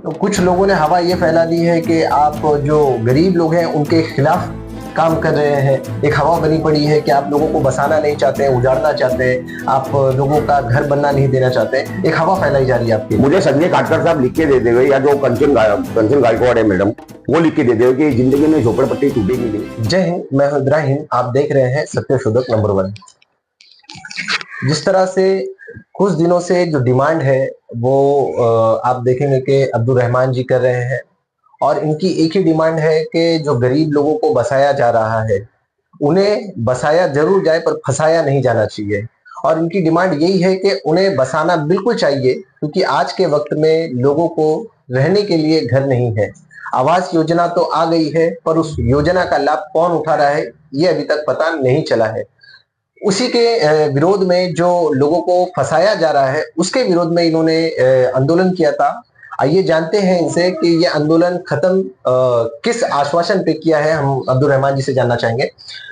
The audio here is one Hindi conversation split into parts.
तो कुछ लोगों ने हवा ये फैला दी है कि आप जो गरीब लोग हैं उनके खिलाफ काम कर रहे हैं। एक हवा बनी पड़ी है कि आप लोगों को बसाना नहीं चाहते हैं, उजाड़ना चाहते हैं, आप लोगों का घर बनना नहीं देना चाहते हैं। एक हवा फैलाई जा रही है आपकी। मुझे संजय काटकर साहब लिख के दे देंगे, या जो कंचन गायकवाड़ है मैडम, वो लिख के दे देंगे कि जिंदगी में झोपड़पट्टी टूटेगी नहीं। जय हिंद, मैं हूं इब्राहिम, आप देख रहे हैं सत्यशोधक नंबर 1। जिस तरह से कुछ दिनों से जो डिमांड है वो आप देखेंगे कि अब्दुल रहमान जी कर रहे हैं, और इनकी एक ही डिमांड है कि जो गरीब लोगों को बसाया जा रहा है उन्हें बसाया जरूर जाए पर फंसाया नहीं जाना चाहिए। और इनकी डिमांड यही है कि उन्हें बसाना बिल्कुल चाहिए, क्योंकि आज के वक्त में लोगों को रहने के लिए घर नहीं है। आवास योजना तो आ गई है, पर उस योजना का लाभ कौन उठा रहा है ये अभी तक पता नहीं चला है। उसी के विरोध में जो लोगों को फंसाया जा रहा है उसके विरोध में इन्होंने आंदोलन किया था। आइए जानते हैं इनसे कि ये आंदोलन खत्म किस आश्वासन पे किया है। हम अब्दुल रहमान जी से जानना चाहेंगे।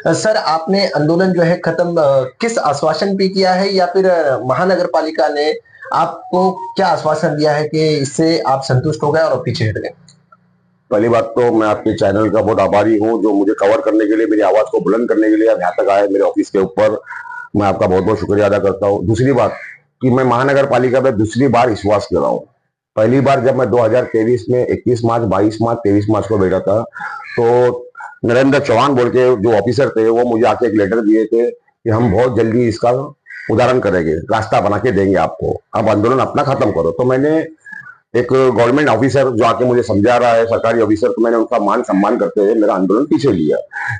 सर, आपने आंदोलन जो है खत्म किस आश्वासन पे किया है, या फिर महानगर पालिका ने आपको क्या आश्वासन दिया है कि इससे आप संतुष्ट हो गए और पीछे हट गए? पहली बात तो मैं आपके चैनल का बहुत आभारी हूँ, जो मुझे कवर करने के लिए, मेरी आवाज को बुलंद करने के लिए आप यहाँ तक आए मेरे ऑफिस के ऊपर। मैं आपका बहुत बहुत शुक्रिया अदा करता हूँ। दूसरी बात कि मैं महानगर पालिका में दूसरी बार विश्वास कर रहा हूँ। पहली बार जब मैं 2023 में 21 मार्च, 22 मार्च, 23 मार्च को बैठा था, तो नरेंद्र चौहान बोल के जो ऑफिसर थे वो मुझे आके एक लेटर दिए थे कि हम बहुत जल्दी इसका उदाहरण करेंगे, रास्ता बना के देंगे आपको, अब आंदोलन अपना खत्म करो। तो मैंने एक गवर्नमेंट ऑफिसर जो आके मुझे समझा रहा है, सरकारी ऑफिसर, तो मैंने उनका मान सम्मान करते हुए मेरा आंदोलन पीछे लिया।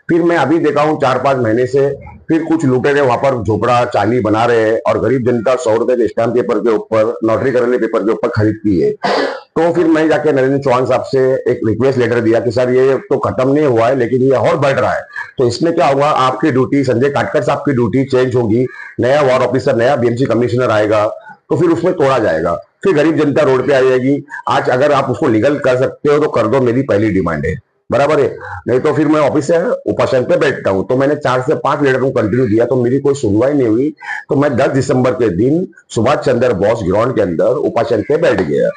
फिर मैं अभी देखा हूँ 4-5 महीने से फिर कुछ लुटेरे वहां पर झोपड़ा चाली बना रहे हैं, और गरीब जनता 100 रुपए के स्टैम्प पेपर के ऊपर, नोटरी करने पेपर के ऊपर खरीदती है। तो फिर मैं जाके नरेंद्र चौहान साहब से एक रिक्वेस्ट लेटर दिया कि सर ये तो खत्म नहीं हुआ है, लेकिन ये और बढ़ रहा है, तो इसमें क्या होगा, आपकी ड्यूटी, संजय काटकर साहब की ड्यूटी चेंज होगी, नया वार्ड ऑफिसर, नया बीएमसी कमिश्नर आएगा, तो फिर उसमें तोड़ा जाएगा, फिर गरीब जनता रोड पे आ जाएगी। आज अगर आप उसको लीगल कर सकते हो तो कर दो, मेरी पहली डिमांड है, बराबर है। नहीं तो फिर मैं ऑफिस से उपासन पे बैठता हूँ। तो मैंने 4 से 5 लेटर को कंटिन्यू दिया, तो मेरी कोई सुनवाई नहीं हुई। तो मैं 10 दिसंबर के दिन सुभाष चंद्र बोस ग्राउंड के अंदर उपासन पे बैठ गया।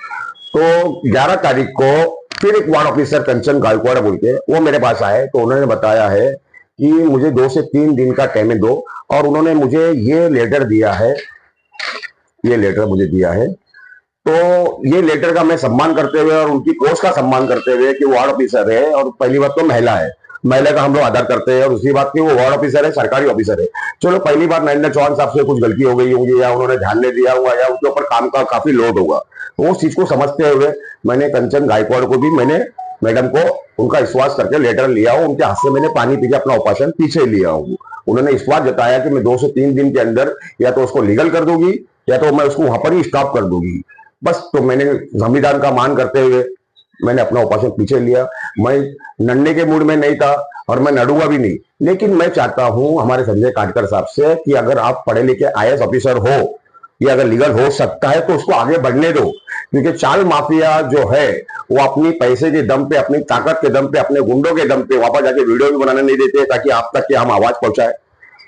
तो 11 तारीख को फिर एक वार्ड ऑफिसर कंचन गायकवाड़ बोल के वो मेरे पास आए, तो उन्होंने बताया है कि मुझे 2 से 3 दिन का टाइम दो, और उन्होंने मुझे ये लेटर दिया है, ये लेटर मुझे दिया है। तो ये लेटर का मैं सम्मान करते हुए और उनकी पोस्ट का सम्मान करते हुए कि वार्ड ऑफिसर है, और पहली बात तो महिला है, महिला का हम लोग आदर करते हैं, और दूसरी बात कि वो वार्ड ऑफिसर है, सरकारी ऑफिसर है। चलो पहली बार नरेंद्र चौहान साहब से कुछ गलती हो गई होगी, या उन्होंने ध्यान नहीं दिया होगा, या उनके ऊपर काम का काफी लोड होगा, तो उस चीज को समझते हुए मैंने कंचन गायकवाड़ को भी, मैंने मैडम को उनका विश्वास करके लेटर लिया हूं, उनके हाथ से मैंने पानी पी के अपना उपासन पीछे लिया हूं। उन्होंने विश्वास जताया कि मैं 2 से 3 दिन के अंदर या तो उसको लीगल कर दूंगी, या तो मैं उसको वहां पर ही स्टॉप कर दूंगी, बस। तो मैंने संविधान का मान करते हुए मैंने अपना उपासन पीछे लिया। मैं लड़ने के मूड में नहीं था, और मैं लड़ूंगा भी नहीं, लेकिन मैं चाहता हूं हमारे संजय काटकर साहब से कि अगर आप पढ़े लिखे आईएएस ऑफिसर हो, या अगर लीगल हो सकता है तो उसको आगे बढ़ने दो, क्योंकि चाल माफिया जो है वो अपनी पैसे के दम पे, अपनी ताकत के दम पे, अपने गुंडों के दम पे वापस जाके वीडियो भी बनाने नहीं देते ताकि आप तक के हम आवाज पहुंचाए।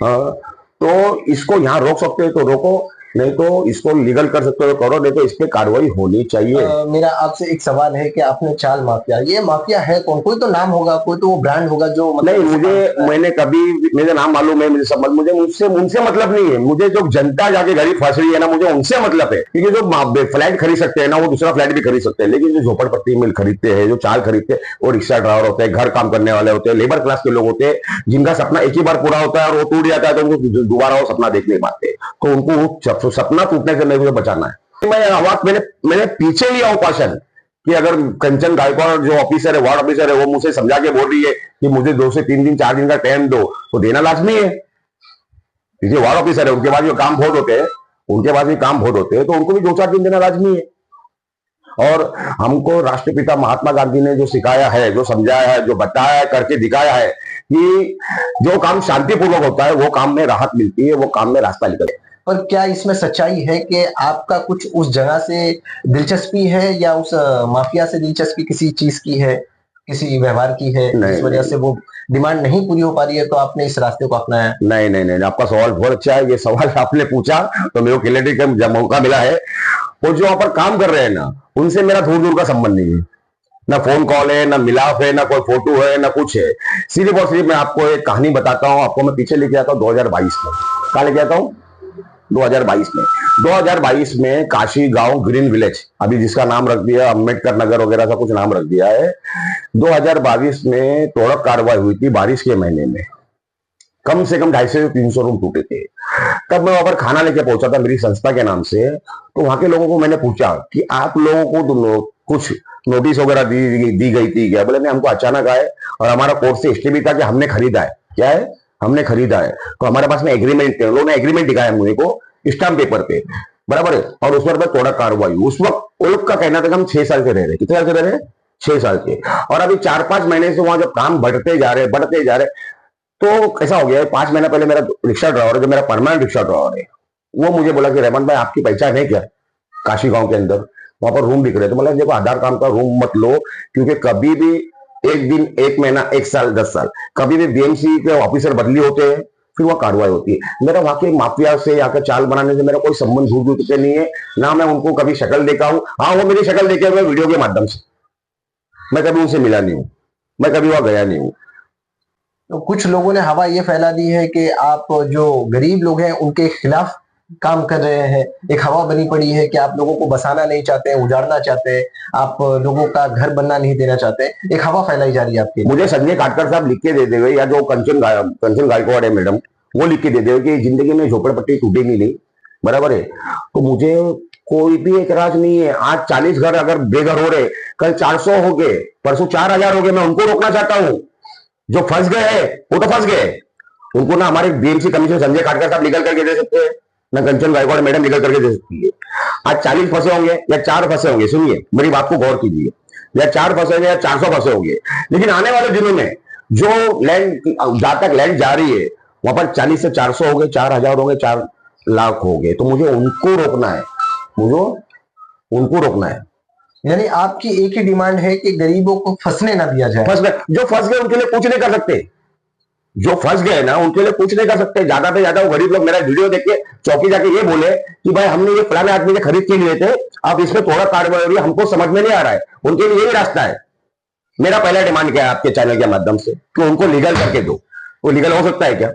तो इसको यहाँ रोक सकते हो तो रोको, नहीं तो इसको लीगल कर सकते हो करो, नहीं तो इस पे कार्रवाई होनी चाहिए। मेरा आपसे एक सवाल है कि आपने चाल माफिया, ये माफिया है कौन? कोई तो नाम होगा, कोई तो वो ब्रांड होगा जो नहीं, मुझे, मैंने कभी, मेरे नाम मालूम है, मुझे सब, मुझे मुझसे उनसे मतलब नहीं है। मुझे जो जनता जाके गरीब फंस रही है ना, मुझे उनसे मतलब है, क्योंकि जो फ्लैट खरीद सकते हैं ना, वो दूसरा फ्लैट भी खरीद सकते हैं, लेकिन जो झोपड़पट्टी में खरीदते हैं, जो चाल खरीदते हैं, वो रिक्शा ड्राइवर होते हैं, घर काम करने वाले होते हैं, लेबर क्लास के लोग होते हैं, जिनका सपना एक ही बार पूरा होता है और वो टूट जाता है, तो उनको दोबारा वो सपना देख नहीं पाते। तो उनको सपना टूटने से मुझे बचाना है। मैं आवाज मैंने पीछे लिया उपासन कि अगर कंचन गायकवाड़ जो ऑफिसर है, वार्ड ऑफिसर है, वो मुझे समझा के बोल रही है कि मुझे 2 से 3 दिन 4 दिन का टाइम दो, तो देना लाजमी है, क्योंकि वार्ड ऑफिसर है, उनके पास भी काम बहुत होते हैं, तो उनको भी 2-4 दिन देना लाजमी है। और हमको राष्ट्रपिता महात्मा गांधी ने जो सिखाया है, जो समझाया है, जो बताया है, करके दिखाया है कि जो काम शांतिपूर्वक होता है वो काम में राहत मिलती है, वो काम में रास्ता निकलता है। पर क्या इसमें सच्चाई है कि आपका कुछ उस जगह से दिलचस्पी है, या उस माफिया से दिलचस्पी किसी चीज की है, किसी व्यवहार की है, इस वजह से वो डिमांड नहीं पूरी हो पा रही है तो आपने इस रास्ते को अपनाया? नहीं, आपका सवाल बहुत अच्छा है। ये सवाल आपने पूछा तो मेरे को क्लैरिटी का जब मौका मिला है, वो जो वहां पर काम कर रहे हैं ना, उनसे मेरा दूर दूर का संबंध नहीं है, ना फोन कॉल है, ना मिलाप है, ना कोई फोटो है, ना कुछ है। सिर्फ और सिर्फ मैं आपको एक कहानी बताता हूँ, आपको मैं पीछे लेके आता हूँ 2022 में। कहा लेके आता हूँ 2022 में काशी गांव ग्रीन विलेज, अभी जिसका नाम रख दिया अम्बेडकर नगर वगैरह सा कुछ नाम रख दिया है। 2022 में तोड़क कार्रवाई हुई थी बारिश के महीने में, कम से कम 250 से 300 रूम टूटे थे। तब मैं वहां पर खाना लेके पहुंचा था मेरी संस्था के नाम से। तो वहां के लोगों को मैंने पूछा कि आप लोगों को कुछ नोटिस वगैरह दी गई थी क्या? बोले नहीं, हमको अचानक आए और हमारा कोर्ट से इसलिए भी था कि हमने खरीदा है। क्या है? हमने खरीदा है। तो हमारे पास में एग्रीमेंट है, लोगों ने एग्रीमेंट दिखाया मुझे को स्टाम्प पेपर पे, बराबर है। और उस पर थोड़ा कार्रवाई, उस वक्त वो लोग का कहना था कि हम 6 साल से रह रहे। कितने साल से रह रहे? 6 साल के। और अभी 4-5 महीने से वहां जब काम बढ़ते जा रहे, तो कैसा हो गया, 5 महीना पहले मेरा रिक्शा ड्राइवर, जो मेरा परमानेंट रिक्शा ड्राइवर है, वो मुझे बोला कि रहमान भाई आपकी पहचान है क्या काशी गांव के अंदर? वहां पर रूम दिख रहे। तो मतलब देखो, आधार कार्ड का रूम मत लो, क्योंकि कभी भी एक दिन, 1 महीना, 1 साल, 10 साल, कभी भी बीएमसी के ऑफिसर बदली होते हैं, फिर वह कार्रवाई होती है। मेरा वाकई माफिया से यहाँ का चाल बनाने से मेरा कोई संबंध दूर दूर से नहीं है, ना मैं उनको कभी शक्ल देखा हूं। हाँ, वो मेरी शक्ल देखे हुए वीडियो के माध्यम से, मैं कभी उनसे मिला नहीं हूं, मैं कभी वहां गया नहीं हूं। तो कुछ लोगों ने हवा ये फैला दी है कि आप जो गरीब लोग हैं उनके खिलाफ काम कर रहे हैं। एक हवा बनी पड़ी है कि आप लोगों को बसाना नहीं चाहते, उजाड़ना चाहते हैं, आप लोगों का घर बनना नहीं देना चाहते। एक हवा फैलाई जा रही है आपके। मुझे संजय काटकर साहब लिख के दे देंगे, या जो कंचन गायकवाड़ है मैडम, वो लिख के दे देंगे कि जिंदगी में झोपड़पट्टी टूटेगी नहीं, बराबर है। तो मुझे कोई भी एतराज नहीं है। आज 40 घर अगर बेघर हो रहे, कल 400 हो गए, परसों 4000 हो गए, मैं उनको रोकना चाहता हूं। जो फंस गए हैं वो तो फंस गए, उनको ना हमारे बीएमसी कमिश्नर संजय काटकर साहब लीगल करके दे सकते हैं, ना कंचन गायकवाड़ मैडम लीगल करके दे सकती है। आज 40 फंसे होंगे या 4 फंसे होंगे, सुनिए मेरी बात को गौर कीजिए, या 4 फंसे होंगे या 400 फंसे होंगे, लेकिन आने वाले दिनों में जो लैंड, जहां तक लैंड जा रही है, वहां पर 40 से 400 हो गए, 4000 हो गए, 4 लाख हो गए। तो मुझे उनको रोकना है, मुझे उनको रोकना है। यानी आपकी एक ही डिमांड है कि गरीबों को फंसने ना दिया जाए। फंस गए, जो फंस गए उनके लिए कुछ नहीं कर सकते, जो फंस गए ना उनके लिए कुछ नहीं कर सकते। ज्यादा से ज्यादा वो गरीब लोग मेरा वीडियो देख के चौकी जाके ये बोले कि भाई हमने ये फलाने आदमी से खरीद के लिए थे, अब इसमें थोड़ा कार्रवाई हो रही है, हमको समझ में नहीं आ रहा है। उनके लिए यही रास्ता है। मेरा पहला डिमांड क्या है आपके चैनल के माध्यम से, कि उनको लीगल करके दो। वो लीगल हो सकता है क्या?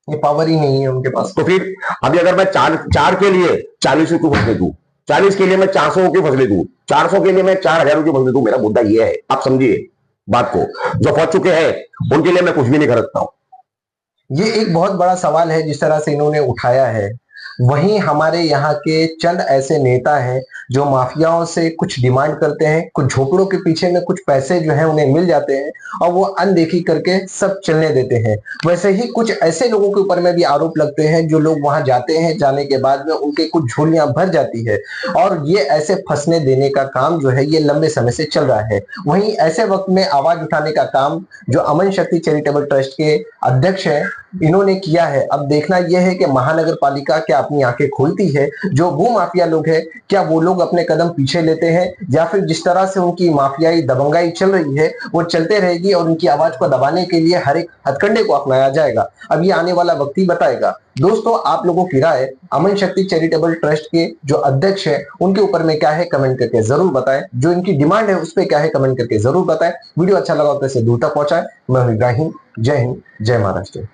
ये पावर ही नहीं है उनके पास। तो फिर अभी अगर मैं चार के लिए 40 की फसलें दूं, 40 के लिए मैं 400 की फसलें दूं, 400 के लिए मैं 4000 की फसलें दूं, मेरा मुद्दा ये है, आप समझिए बात को। जो फंस चुके हैं उनके लिए मैं कुछ भी नहीं कर सकता हूं। ये एक बहुत बड़ा सवाल है जिस तरह से इन्होंने उठाया है। वहीं हमारे यहाँ के चंद ऐसे नेता हैं जो माफियाओं से कुछ डिमांड करते हैं, कुछ झोपड़ों के पीछे में कुछ पैसे जो हैं उन्हें मिल जाते हैं और वो अनदेखी करके सब चलने देते हैं। वैसे ही कुछ ऐसे लोगों के ऊपर में भी आरोप लगते हैं जो लोग वहां जाते हैं, जाने के बाद में उनके कुछ झोलियां भर जाती है और ये ऐसे फंसने देने का काम जो है ये लंबे समय से चल रहा है। वहीं ऐसे वक्त में आवाज उठाने का काम जो अमन शक्ति चैरिटेबल ट्रस्ट के अध्यक्ष हैं इन्होंने किया है। अब देखना यह है कि महानगर पालिका क्या अपनी आंखें खोलती है। जो वो माफिया लोग हैं क्या वो लोग अपने कदम पीछे लेते हैं या फिर जिस तरह से उनकी माफियाई दबंगाई चल रही है वो चलते रहेगी और उनकी आवाज को दबाने के लिए हर एक हथकंडे को अपनाया जाएगा। अब ये आने वाला वक्त ही बताएगा। दोस्तों, आप लोगों की राय अमन शक्ति चैरिटेबल ट्रस्ट के जो अध्यक्ष है उनके ऊपर में क्या है कमेंट करके जरूर बताएं। जो इनकी डिमांड है उस पर क्या है कमेंट करके जरूर बताएं। वीडियो अच्छा लगा तो इसे दूर तक पहुंचाएं। मैं इब्राहिम, जय हिंद, जय महाराष्ट्र।